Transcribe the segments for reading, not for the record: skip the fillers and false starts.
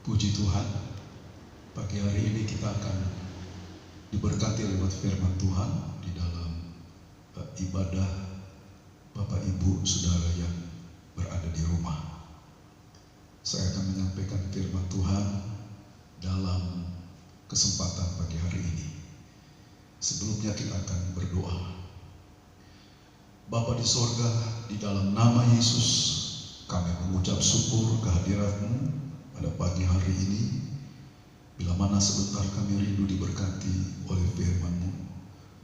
Puji Tuhan, pagi hari ini kita akan diberkati lewat firman Tuhan di dalam ibadah Bapak Ibu Saudara yang berada di rumah. Saya akan menyampaikan firman Tuhan dalam kesempatan pagi hari ini. Sebelumnya kita akan berdoa. Bapa di sorga, di dalam nama Yesus kami mengucap syukur kehadirat-Mu pada pagi hari ini. Bila mana sebentar kami rindu diberkati oleh firman-Mu,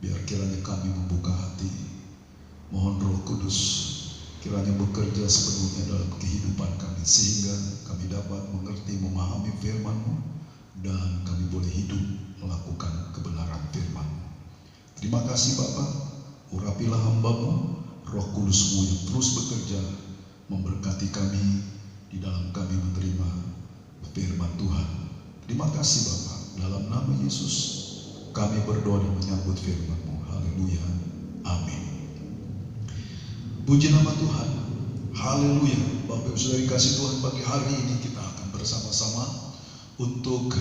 biar kiranya kami membuka hati. Mohon Roh Kudus kiranya bekerja sepenuhnya dalam kehidupan kami, sehingga kami dapat mengerti, memahami firman-Mu, dan kami boleh hidup melakukan kebenaran firman-Mu. Terima kasih Bapa, urapilah hamba-Mu, Roh Kudus-Mu yang terus bekerja memberkati kami di dalam kami menerima firman Tuhan. Terima kasih Bapa, dalam nama Yesus kami berdoa dan menyambut firman-Mu. Haleluya, amin. Puji nama Tuhan, haleluya. Bapak Ibu Saudara kasih Tuhan, pagi hari ini kita akan bersama-sama untuk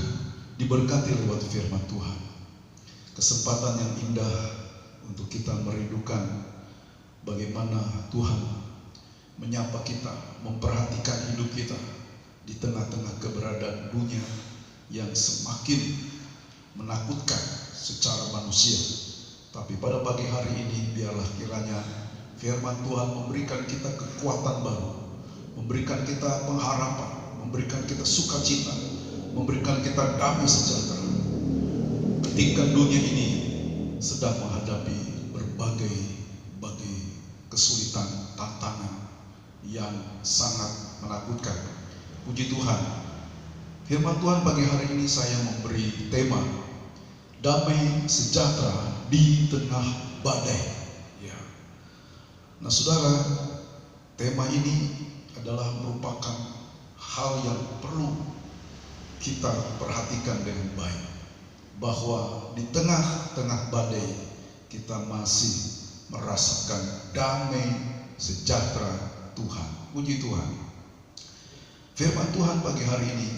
diberkati lewat firman Tuhan. Kesempatan yang indah untuk kita merindukan bagaimana Tuhan menyapa kita, memperhatikan hidup kita di tengah-tengah keberadaan dunia yang semakin menakutkan secara manusia. Tapi pada pagi hari ini biarlah kiranya firman Tuhan memberikan kita kekuatan baru, memberikan kita pengharapan, memberikan kita sukacita, memberikan kita damai sejahtera ketika dunia ini sedang menghadapi berbagai kesulitan, tantangan yang sangat menakutkan. Puji Tuhan, firman Tuhan pagi hari ini saya memberi tema damai sejahtera di tengah badai. Ya. Nah saudara, tema ini adalah merupakan hal yang perlu kita perhatikan dengan baik, bahwa di tengah-tengah badai kita masih merasakan damai sejahtera Tuhan. Puji Tuhan. Firman Tuhan pagi hari ini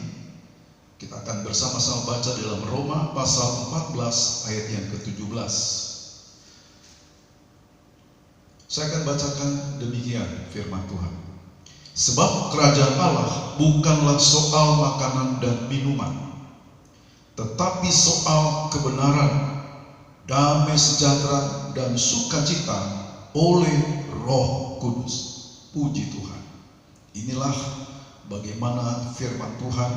kita akan bersama-sama baca dalam Roma pasal 14 ayat yang ke-17. Saya akan bacakan demikian firman Tuhan. Sebab kerajaan Allah bukanlah soal makanan dan minuman, tetapi soal kebenaran, damai sejahtera dan sukacita oleh Roh Kudus. Puji Tuhan. Inilah bagaimana firman Tuhan,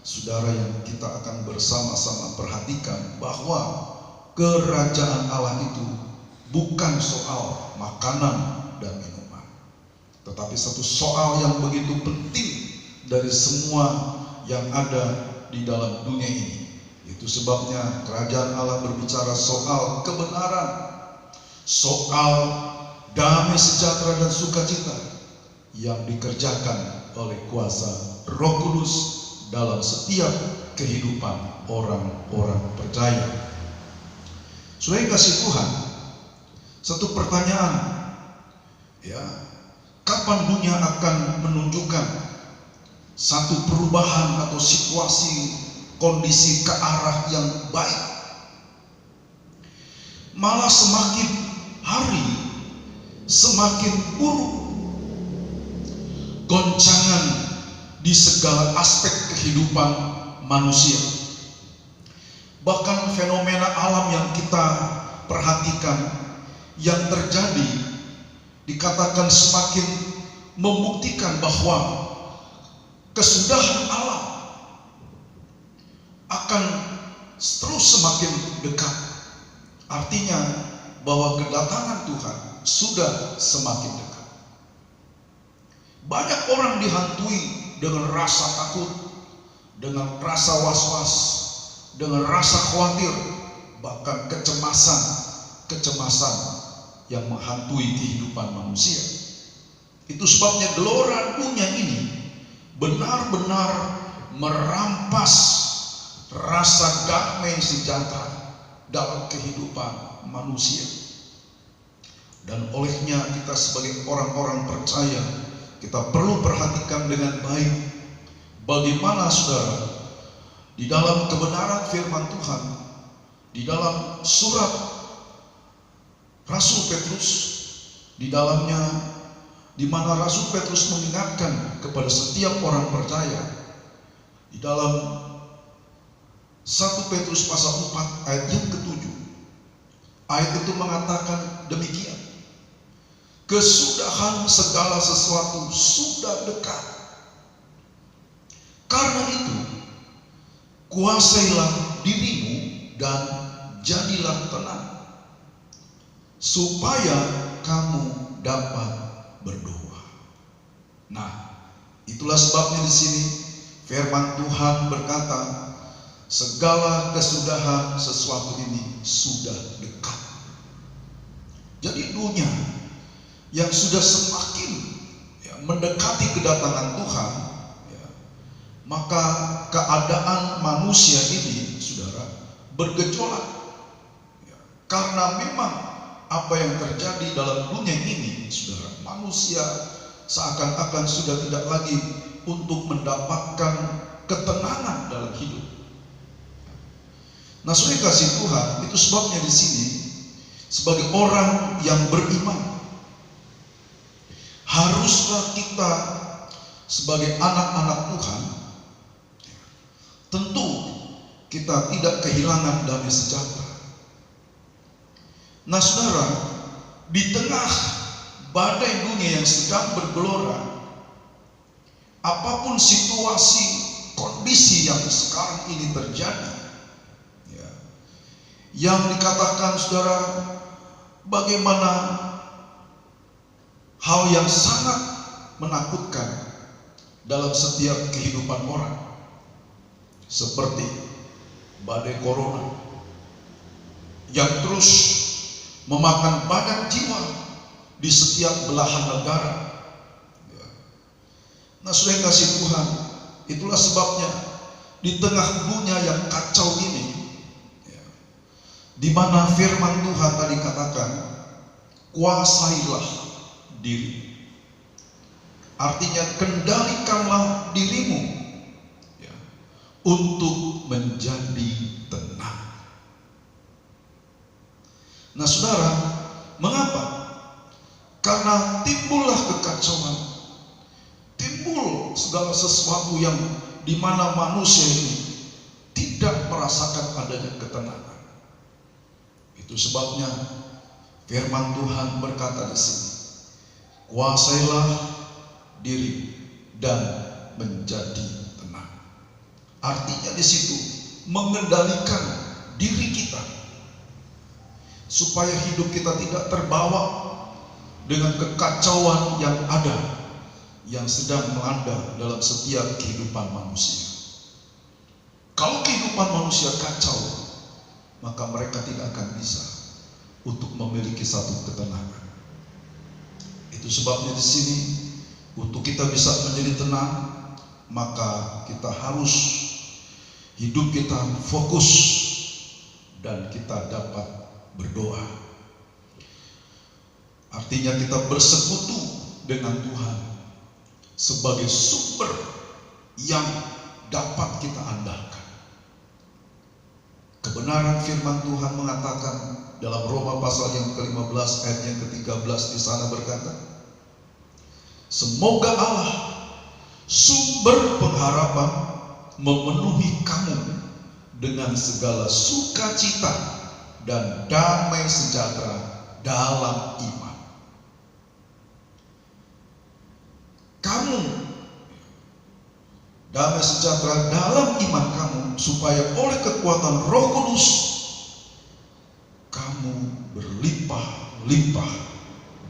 saudara, yang kita akan bersama-sama perhatikan, bahwa kerajaan Allah itu bukan soal makanan dan minuman, tetapi satu soal yang begitu penting dari semua yang ada di dalam dunia ini. Itu sebabnya kerajaan Allah berbicara soal kebenaran, soal damai sejahtera dan sukacita yang dikerjakan oleh kuasa Roh Kudus dalam setiap kehidupan orang-orang percaya. Saudara kasih Tuhan, satu pertanyaan, ya, kapan dunia akan menunjukkan satu perubahan atau situasi kondisi ke arah yang baik? Malah semakin hari semakin buruk. Goncangan di segala aspek kehidupan manusia. Bahkan fenomena alam yang kita perhatikan yang terjadi dikatakan semakin membuktikan bahwa kesudahan alam akan terus semakin dekat. Artinya bahwa kedatangan Tuhan sudah semakin dekat. Banyak orang dihantui dengan rasa takut, dengan rasa was-was, dengan rasa khawatir, bahkan kecemasan yang menghantui kehidupan manusia. Itu sebabnya gelora dunia ini benar-benar merampas rasa damai sejahtera dalam kehidupan manusia. Dan olehnya kita sebagai orang-orang percaya, kita perlu perhatikan dengan baik bagaimana saudara di dalam kebenaran firman Tuhan, di dalam surat Rasul Petrus, di dalamnya di mana Rasul Petrus mengingatkan kepada setiap orang percaya di dalam 1 Petrus pasal 4 ayat yang ke-7. Ayat itu mengatakan demikian: kesudahan segala sesuatu sudah dekat. Karena itu, kuasailah dirimu dan jadilah tenang, supaya kamu dapat berdoa. Nah, itulah sebabnya di sini firman Tuhan berkata, segala kesudahan sesuatu ini sudah dekat. Jadi dunia yang sudah semakin mendekati kedatangan Tuhan, maka keadaan manusia ini, saudara, bergejolak. Karena memang apa yang terjadi dalam dunia ini, saudara, manusia seakan-akan sudah tidak lagi untuk mendapatkan ketenangan dalam hidup. Nah, saudara kasih Tuhan, itu sebabnya di sini sebagai orang yang beriman, haruslah kita sebagai anak-anak Tuhan, tentu kita tidak kehilangan damai sejahtera. Nah, saudara, di tengah badai dunia yang sedang bergelora, apapun situasi, kondisi yang sekarang ini terjadi, yang dikatakan, saudara, bagaimana hal yang sangat menakutkan dalam setiap kehidupan orang, seperti badai corona yang terus memakan banyak jiwa di setiap belahan negara. Nah, saudara yang kasih Tuhan, itulah sebabnya di tengah dunia yang kacau ini, di mana firman Tuhan tadi katakan, kuasailah diri. Artinya kendalikanlah dirimu untuk menjadi tenang. Nah, saudara, mengapa? Karena timbullah kekacauan, timbul segala sesuatu yang di mana manusia ini tidak merasakan adanya ketenangan. Itu sebabnya firman Tuhan berkata di sini, kuasailah diri dan menjadi tenang. Artinya di situ mengendalikan diri kita supaya hidup kita tidak terbawa dengan kekacauan yang ada, yang sedang melanda dalam setiap kehidupan manusia. Kalau kehidupan manusia kacau, maka mereka tidak akan bisa untuk memiliki satu ketenangan. Itu sebabnya di sini, untuk kita bisa menjadi tenang, maka kita harus hidup kita fokus dan kita dapat berdoa. Artinya kita bersekutu dengan Tuhan sebagai sumber yang dapat kita andalkan. Kebenaran firman Tuhan mengatakan dalam Roma pasal yang ke-15 ayat yang ke-13 di sana berkata, semoga Allah sumber pengharapan memenuhi kamu dengan segala sukacita dan damai sejahtera dalam iman. Kamu damai sejahtera dalam iman kamu, supaya oleh kekuatan Roh Kudus kamu berlimpah-limpah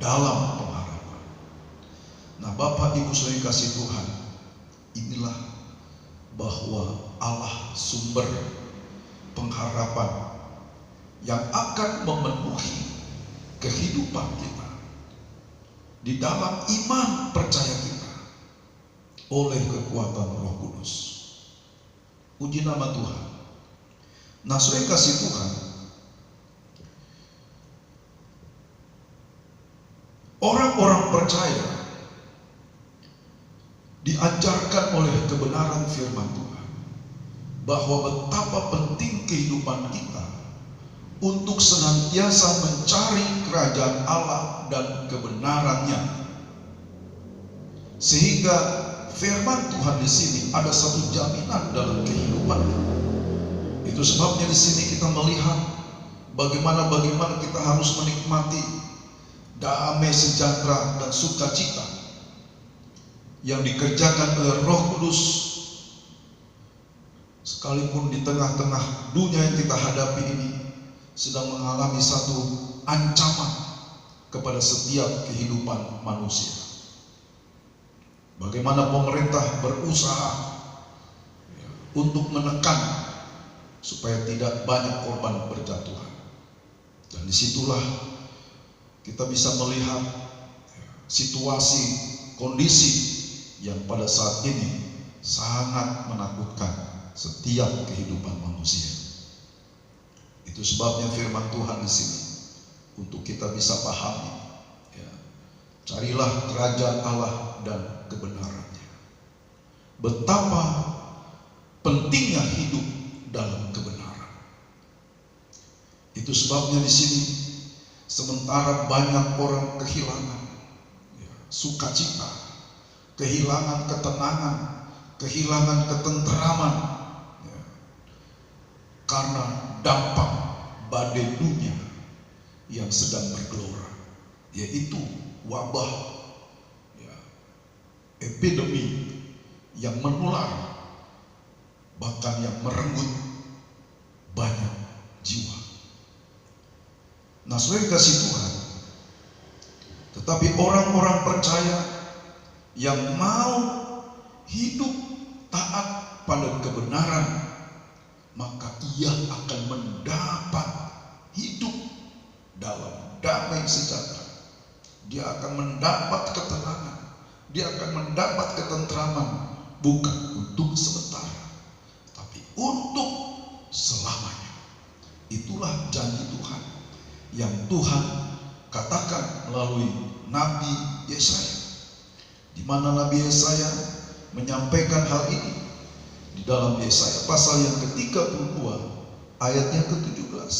dalam pengharapan. Nah, Bapak Ibu saudara yang kasih Tuhan, inilah bahwa Allah sumber pengharapan yang akan memenuhi kehidupan kita di dalam iman percaya kita oleh kekuatan Roh Kudus. Puji nama Tuhan. Nah, saudara kasih Tuhan, orang-orang percaya diajarkan oleh kebenaran firman Tuhan bahwa betapa penting kehidupan kita untuk senantiasa mencari kerajaan Allah dan kebenarannya. Sehingga firman Tuhan di sini ada satu jaminan dalam kehidupan. Itu sebabnya di sini kita melihat bagaimana kita harus menikmati damai sejahtera dan sukacita yang dikerjakan oleh Roh Kudus, sekalipun di tengah-tengah dunia yang kita hadapi ini sedang mengalami satu ancaman kepada setiap kehidupan manusia. Bagaimana pemerintah berusaha untuk menekan supaya tidak banyak korban berjatuhan. Dan disitulah kita bisa melihat situasi, kondisi yang pada saat ini sangat menakutkan setiap kehidupan manusia. Itu sebabnya firman Tuhan di sini untuk kita bisa pahami, ya, carilah kerajaan Allah dan kebenarannya. Betapa pentingnya hidup dalam kebenaran. Itu sebabnya di sini sementara banyak orang kehilangan sukacita, kehilangan ketenangan, kehilangan ketenteraman, karena dampak badai dunia yang sedang bergelora, yaitu wabah, epidemi yang menular, bahkan yang merenggut banyak jiwa. Nah, saudara kasih Tuhan, tetapi orang-orang percaya yang mau hidup taat pada kebenaran, maka ia akan mendapat hidup dalam damai sejahtera. Dia akan mendapat ketenangan, dia akan mendapat ketentraman, bukan untuk sementara, tapi untuk selamanya. Itulah janji Tuhan yang Tuhan katakan melalui Nabi Yesaya, di mana Nabi Yesaya menyampaikan hal ini di dalam Yesaya pasal yang ke-32 ayat yang ke-17.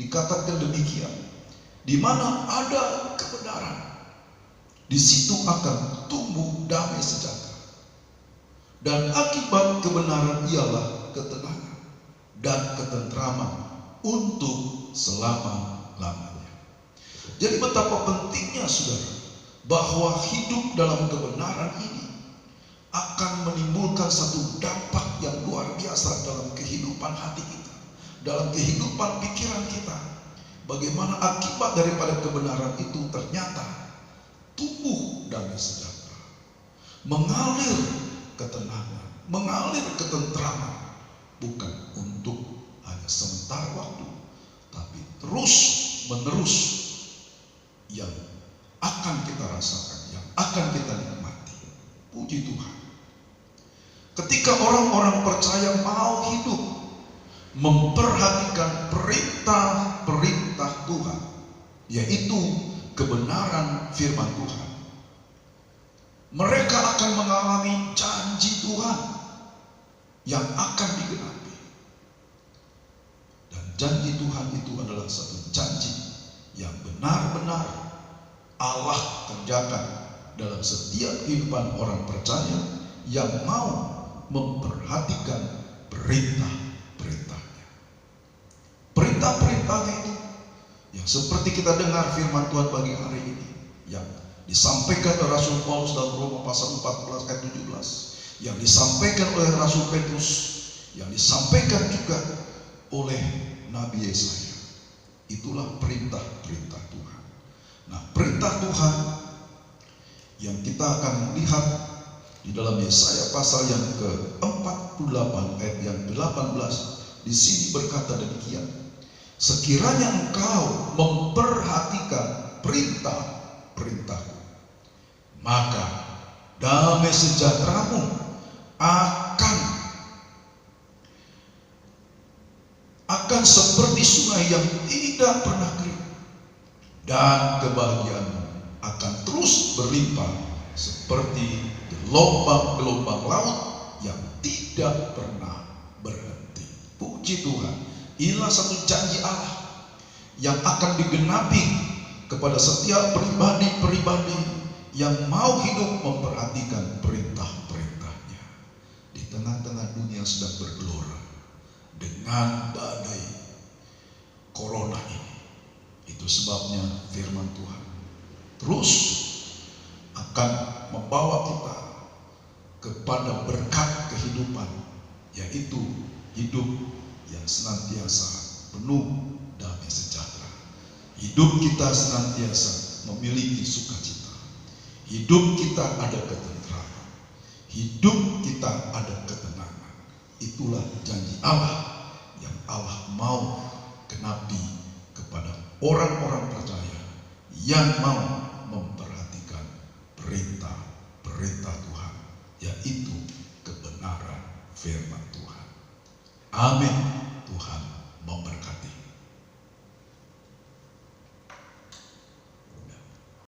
Dikatakan demikian, di mana ada kebenaran, di situ akan tumbuh damai sejahtera, dan akibat kebenaran ialah ketenangan dan ketentraman untuk selama-lamanya. Jadi betapa pentingnya saudara, bahwa hidup dalam kebenaran ini akan menimbulkan satu dampak yang luar biasa dalam kehidupan hati kita, dalam kehidupan pikiran kita. Bagaimana akibat daripada kebenaran itu ternyata tumbuh damai sejahtera, mengalir ketenangan, mengalir ketentraman, bukan untuk hanya sementara waktu, tapi terus menerus yang akan kita rasakan, yang akan kita nikmati. Puji Tuhan. Ketika orang-orang percaya mau hidup memperhatikan perintah-perintah Tuhan, yaitu kebenaran firman Tuhan, mereka akan mengalami janji Tuhan yang akan digenapi. Dan janji Tuhan itu adalah satu janji yang benar-benar Allah kerjakan dalam setiap kehidupan orang percaya yang mau memperhatikan perintah-perintahnya. Perintah-perintahnya itu yang seperti kita dengar firman Tuhan pagi hari ini, yang disampaikan oleh Rasul Paulus dalam Roma pasal 14 ayat 17, yang disampaikan oleh Rasul Petrus, yang disampaikan juga oleh Nabi Yesaya. Itulah perintah-perintah Tuhan. Nah, perintah Tuhan yang kita akan lihat di dalam Yesaya pasal yang ke-48 ayat yang 18, di sini berkata demikian, sekiranya engkau memperhatikan perintah-perintahku, maka damai sejahteramu akan seperti sungai yang tidak pernah kering, dan kebahagiaanmu akan terus berlimpah seperti gelombang-gelombang laut yang tidak pernah berhenti. Puji Tuhan, inilah satu janji Allah yang akan digenapi kepada setiap pribadi-pribadi yang mau hidup memperhatikan perintah-perintahnya. Di tengah-tengah dunia sedang bergelora dengan badai corona ini. Itu sebabnya firman Tuhan terus akan membawa kita kepada berkat kehidupan, yaitu hidup yang senantiasa penuh damai sejahtera. Hidup kita senantiasa memiliki sukacita. Hidup kita ada ketenteraman. Hidup kita ada ketenangan. Itulah janji Allah yang Allah mau genapi kepada orang-orang percaya yang mau memperhatikan perintah-perintah Tuhan, yaitu kebenaran firman Tuhan. Amin.